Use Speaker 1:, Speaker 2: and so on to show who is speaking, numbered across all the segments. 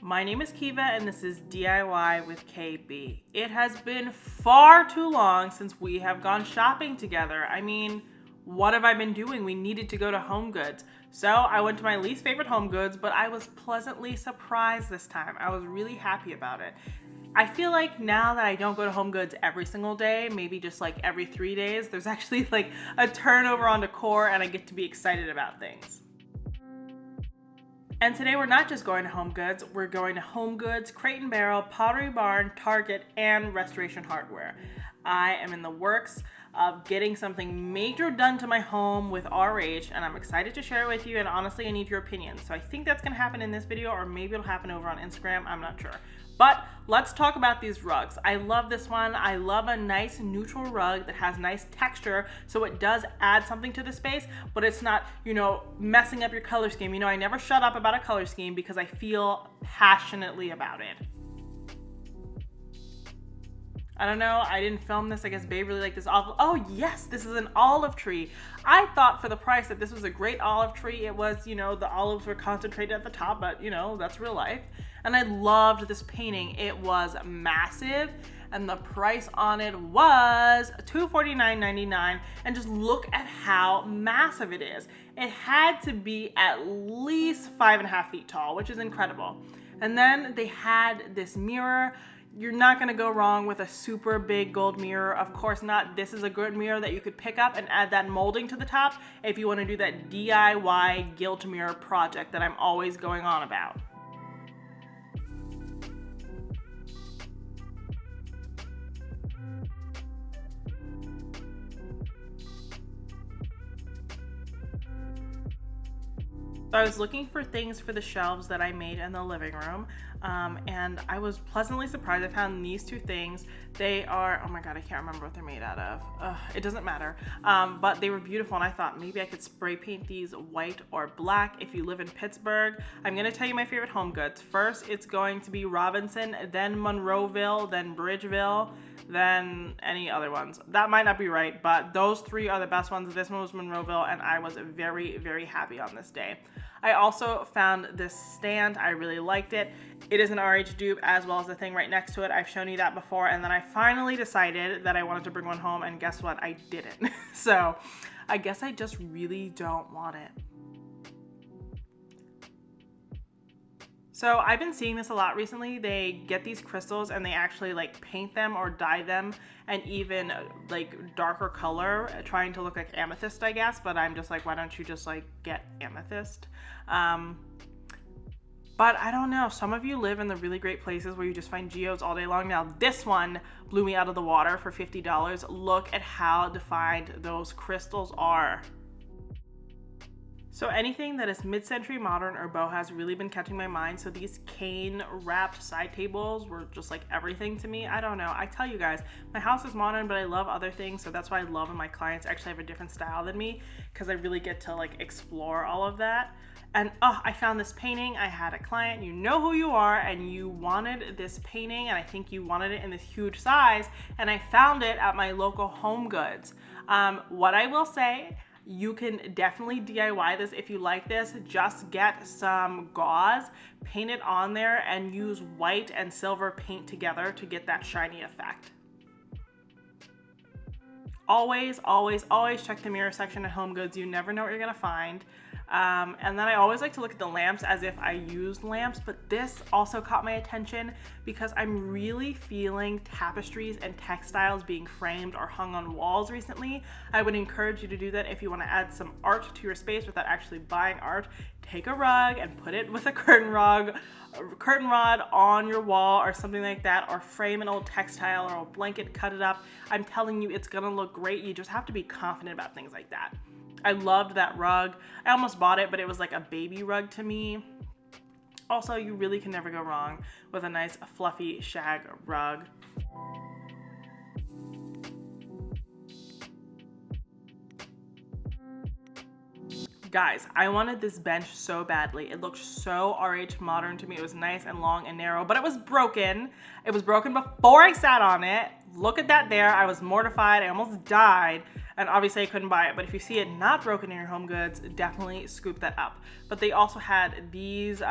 Speaker 1: My name is Kiva and this is DIY with KB. It has been far too long since we have gone shopping together. I mean, what have I been doing? We needed to go to Homegoods. So I went to my least favorite Homegoods, but I was pleasantly surprised this time. I was really happy about it. I feel like now that I don't go to Homegoods every single day, maybe just like every 3 days, there's actually like a turnover on decor and I get to be excited about things. And today we're not just going to Homegoods, we're going to Homegoods, Crate & Barrel, Pottery Barn, Target, and Restoration Hardware. I am in the works of getting something major done to my home with RH, and I'm excited to share it with you, and honestly I need your opinion. So I think that's gonna happen in this video, or maybe it'll happen over on Instagram, I'm not sure. But let's talk about these rugs. I love this one. I love a nice neutral rug that has nice texture, so it does add something to the space, but it's not, messing up your color scheme. I never shut up about a color scheme because I feel passionately about it. I don't know, I didn't film this. I guess Babe really liked this olive. Oh yes, this is an olive tree. I thought for the price that this was a great olive tree. It was, the olives were concentrated at the top, but that's real life. And I loved this painting. It was massive and the price on it was $249.99. And just look at how massive it is. It had to be at least 5.5 feet tall, which is incredible. And then they had this mirror. You're not gonna go wrong with a super big gold mirror. Of course not. This is a good mirror that you could pick up and add that molding to the top if you wanna do that DIY gilt mirror project that I'm always going on about. So I was looking for things for the shelves that I made in the living room, and I was pleasantly surprised. I found these two things. They are, oh my god, I can't remember what they're made out of. It doesn't matter, but they were beautiful, and I thought maybe I could spray paint these white or black. If you live in Pittsburgh, I'm gonna tell you my favorite Homegoods. First, it's going to be Robinson, then Monroeville, then Bridgeville, then any other ones. That might not be right, but those three are the best ones. This one was Monroeville, and I was very, very happy on this day. I also found this stand. I really liked it. It is an RH dupe as well as the thing right next to it. I've shown you that before, and then I finally decided that I wanted to bring one home, and guess what? I didn't. So I guess I just really don't want it. So I've been seeing this a lot recently. They get these crystals and they actually like paint them or dye them and even like darker color, trying to look like amethyst, I guess. But I'm just like, why don't you just like get amethyst? But I don't know. Some of you live in the really great places where you just find geodes all day long. Now this one blew me out of the water for $50. Look at how defined those crystals are. So anything that is mid-century modern or boho has really been catching my mind. So these cane wrapped side tables were just like everything to me. I don't know. I tell you guys, my house is modern, but I love other things. So that's why I love when my clients actually have a different style than me, because I really get to like explore all of that. And I found this painting. I had a client, you know who you are, and you wanted this painting, and I think you wanted it in this huge size, and I found it at my local Homegoods. What I will say, you can definitely DIY this if you like this. Just get some gauze, paint it on there, and use white and silver paint together to get that shiny effect. Always, always, always check the mirror section at Homegoods. You never know what you're gonna find. And then I always like to look at the lamps as if I used lamps, but this also caught my attention because I'm really feeling tapestries and textiles being framed or hung on walls recently. I would encourage you to do that if you want to add some art to your space without actually buying art. Take a rug and put it with a curtain rod on your wall or something like that, or frame an old textile or a blanket, cut it up. I'm telling you, it's gonna look great. You just have to be confident about things like that. I loved that rug. I almost bought it, but it was like a baby rug to me. Also, you really can never go wrong with a nice fluffy shag rug. Guys, I wanted this bench so badly. It looked so RH modern to me. It was nice and long and narrow, but it was broken. It was broken before I sat on it. Look at that there. I was mortified. I almost died. And obviously I couldn't buy it, but if you see it not broken in your Homegoods, definitely scoop that up. But they also had these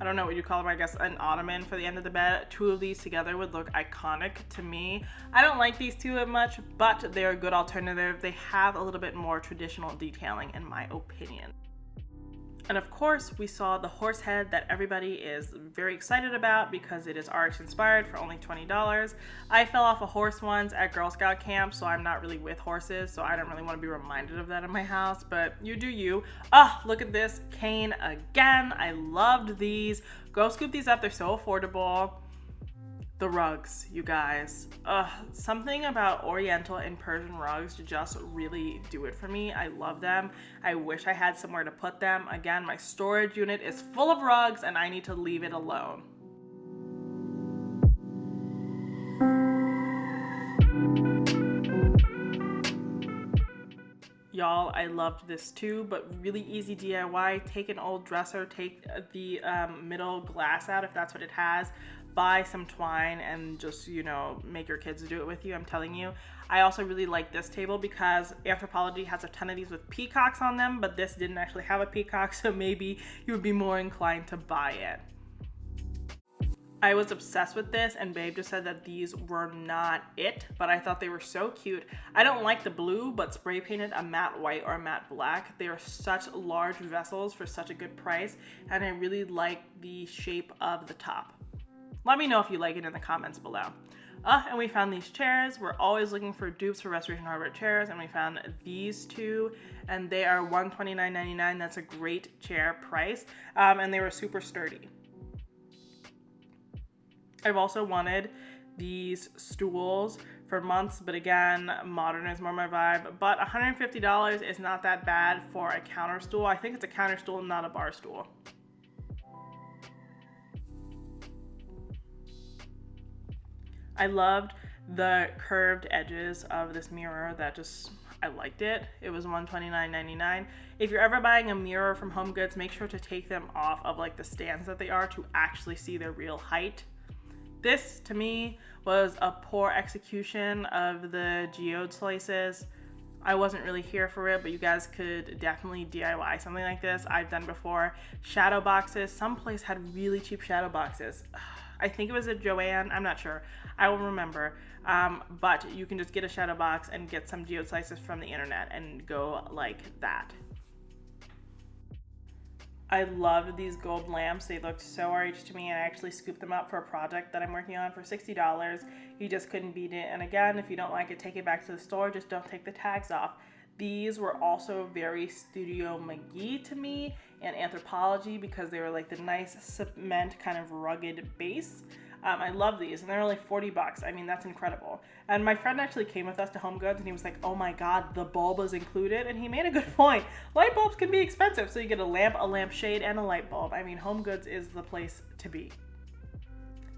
Speaker 1: I don't know what you call them, I guess an ottoman for the end of the bed. Two of these together would look iconic to me. I don't like these two that much, but they're a good alternative. They have a little bit more traditional detailing in my opinion. And of course, we saw the horse head that everybody is very excited about because it is RX inspired for only $20. I fell off a horse once at Girl Scout camp, so I'm not really with horses, so I don't really want to be reminded of that in my house, but you do you. Oh, look at this cane again. I loved these. Go scoop these up. They're so affordable. The rugs, you guys. Something about Oriental and Persian rugs just really do it for me. I love them. I wish I had somewhere to put them. Again, my storage unit is full of rugs and I need to leave it alone. Y'all, I loved this too, but really easy DIY. Take an old dresser, take the middle glass out if that's what it has, buy some twine and just, you know, make your kids do it with you, I'm telling you. I also really like this table because Anthropologie has a ton of these with peacocks on them, but this didn't actually have a peacock, so maybe you would be more inclined to buy it. I was obsessed with this, and Babe just said that these were not it, but I thought they were so cute. I don't like the blue, but spray painted a matte white or a matte black. They are such large vessels for such a good price, and I really like the shape of the top. Let me know if you like it in the comments below. And we found these chairs. We're always looking for dupes for Restoration Hardware chairs, and we found these two, and they are $129.99. That's a great chair price, and they were super sturdy. I've also wanted these stools for months, but again, modern is more my vibe. But $150 is not that bad for a counter stool. I think it's a counter stool, not a bar stool. I loved the curved edges of this mirror that just, I liked it. It was $129.99. If you're ever buying a mirror from Homegoods, make sure to take them off of like the stands that they are to actually see their real height. This, to me, was a poor execution of the geode slices. I wasn't really here for it, but you guys could definitely DIY something like this. I've done before. Shadow boxes. Some place had really cheap shadow boxes. I think it was at Joann. I'm not sure. I will remember. But you can just get a shadow box and get some geode slices from the internet and go like that. I loved these gold lamps. They looked so RH to me, and I actually scooped them up for a project that I'm working on for $60. You just couldn't beat it. And again, if you don't like it, take it back to the store. Just don't take the tags off. These were also very Studio Mcgee to me and Anthropologie because they were like the nice cement kind of rugged base. I love these, and they're only $40. I mean, that's incredible. And my friend actually came with us to Homegoods, and he was like, oh my God, the bulb is included. And he made a good point. Light bulbs can be expensive, so you get a lampshade, and a light bulb. I mean, Homegoods is the place to be.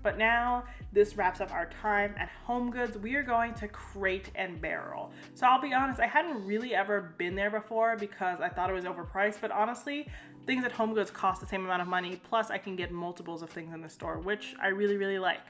Speaker 1: But now, this wraps up our time at Homegoods. We are going to Crate and Barrel. So I'll be honest, I hadn't really ever been there before because I thought it was overpriced, but honestly, things at Homegoods cost the same amount of money, plus I can get multiples of things in the store, which I really, really like.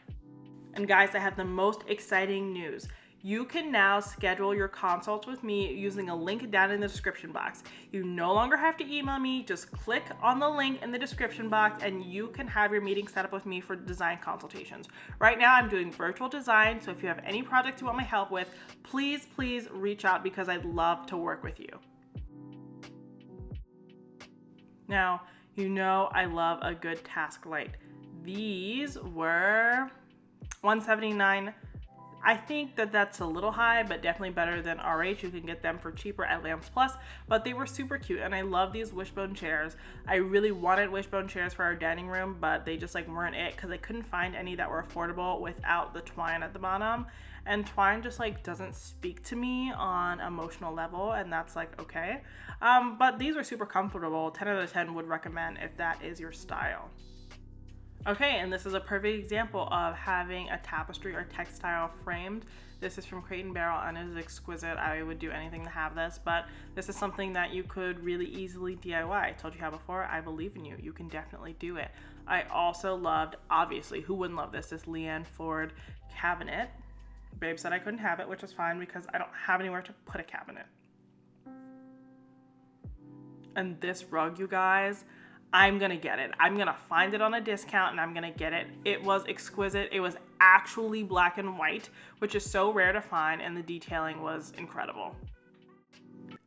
Speaker 1: And guys, I have the most exciting news. You can now schedule your consults with me using a link down in the description box. You no longer have to email me, just click on the link in the description box and you can have your meeting set up with me for design consultations. Right now I'm doing virtual design, so if you have any projects you want my help with, please reach out because I'd love to work with you. Now, you know I love a good task light. These were $179. I think that that's a little high, but definitely better than RH. You can get them for cheaper at Lamps Plus, but they were super cute, and I love these Wishbone chairs. I really wanted Wishbone chairs for our dining room, but they just like weren't it because I couldn't find any that were affordable without the twine at the bottom. And twine just like doesn't speak to me on emotional level, and that's like okay. But these were super comfortable. 10 out of 10 would recommend if that is your style. Okay, and this is a perfect example of having a tapestry or textile framed. This is from Crate & Barrel and it is exquisite. I would do anything to have this, but this is something that you could really easily DIY. I told you how before, I believe in you. You can definitely do it. I also loved, obviously, who wouldn't love this Leanne Ford cabinet. Babe said I couldn't have it, which is fine because I don't have anywhere to put a cabinet. And this rug, you guys, I'm gonna get it. I'm gonna find it on a discount and I'm gonna get it. It was exquisite. It was actually black and white, which is so rare to find, and the detailing was incredible.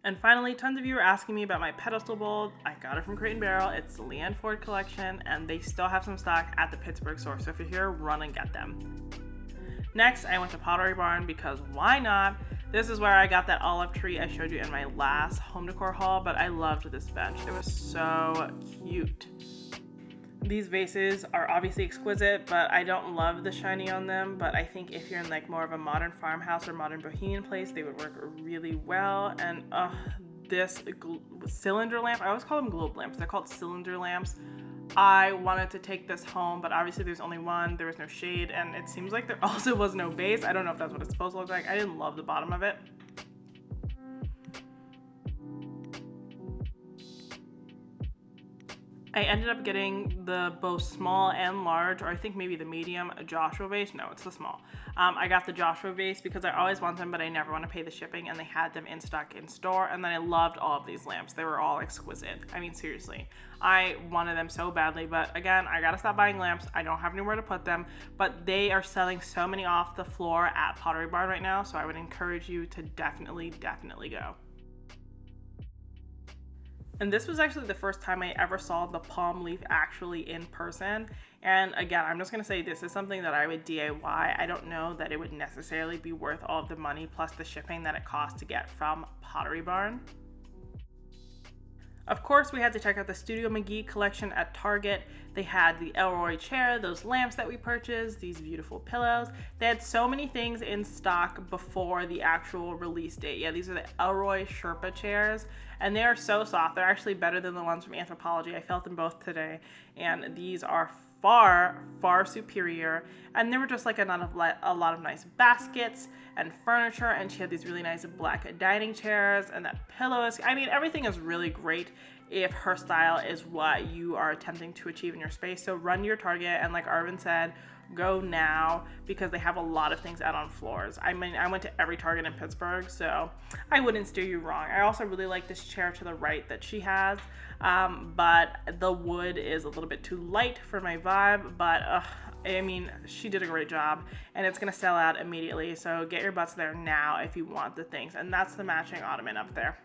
Speaker 1: And finally, tons of you were asking me about my pedestal bowl. I got it from Crate & Barrel. It's the Leanne Ford collection, and they still have some stock at the Pittsburgh store, so if you're here, run and get them. Next, I went to Pottery Barn because why not? This is where I got that olive tree I showed you in my last home decor haul, but I loved this bench. It was so cute. These vases are obviously exquisite, but I don't love the shiny on them, but I think if you're in like more of a modern farmhouse or modern bohemian place, they would work really well. And this cylinder lamp, I always call them globe lamps, they're called cylinder lamps. I wanted to take this home, but obviously there's only one, there was no shade, and it seems like there also was no base. I don't know if that's what it's supposed to look like. I didn't love the bottom of it. I ended up getting the both small and large, or I think maybe the medium Joshua vase. No, it's the small. I got the Joshua vase because I always want them, but I never want to pay the shipping, and they had them in stock in store. And then I loved all of these lamps. They were all exquisite. I mean, seriously, I wanted them so badly, but again, I gotta stop buying lamps. I don't have anywhere to put them, but they are selling so many off the floor at Pottery Barn right now, so I would encourage you to definitely go. And this was actually the first time I ever saw the palm leaf actually in person. And again, I'm just gonna say this is something that I would DIY. I don't know that it would necessarily be worth all of the money plus the shipping that it costs to get from Pottery Barn. Of course, we had to check out the Studio Mcgee collection at Target. They had the Elroy chair, those lamps that we purchased, these beautiful pillows. They had so many things in stock before the actual release date. Yeah, these are the Elroy Sherpa chairs, and they are so soft. They're actually better than the ones from Anthropologie. I felt them both today, and these are far superior. And there were just like a lot of nice baskets and furniture, and she had these really nice black dining chairs and that pillows. I mean, everything is really great if her style is what you are attempting to achieve in your space. So run to your Target, and like Arvin said, go now because they have a lot of things out on floors. I mean, I went to every Target in Pittsburgh, so I wouldn't steer you wrong. I also really like this chair to the right that she has, but the wood is a little bit too light for my vibe, but I mean, she did a great job, and it's gonna sell out immediately, so get your butts there now if you want the things. And that's the matching ottoman up there.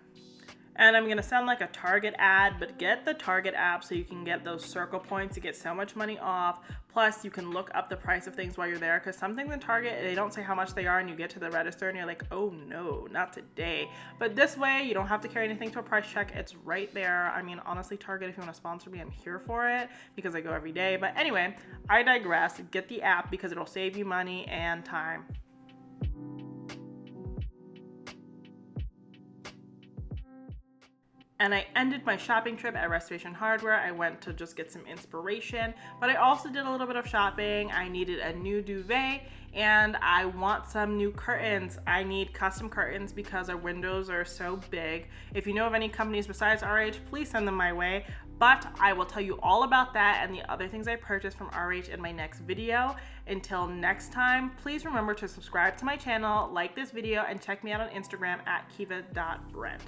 Speaker 1: And I'm gonna sound like a Target ad, but get the Target app so you can get those circle points to get so much money off. Plus, you can look up the price of things while you're there, because some things in Target, they don't say how much they are, and you get to the register and you're like, oh no, not today. But this way, you don't have to carry anything to a price check. It's right there. I mean, honestly, Target, if you want to sponsor me, I'm here for it because I go every day. But anyway, I digress. Get the app because it'll save you money and time. And I ended my shopping trip at Restoration Hardware. I went to just get some inspiration, but I also did a little bit of shopping. I needed a new duvet, and I want some new curtains. I need custom curtains because our windows are so big. If you know of any companies besides RH, please send them my way. But I will tell you all about that and the other things I purchased from RH in my next video. Until next time, please remember to subscribe to my channel, like this video, and check me out on Instagram at kiva.brent.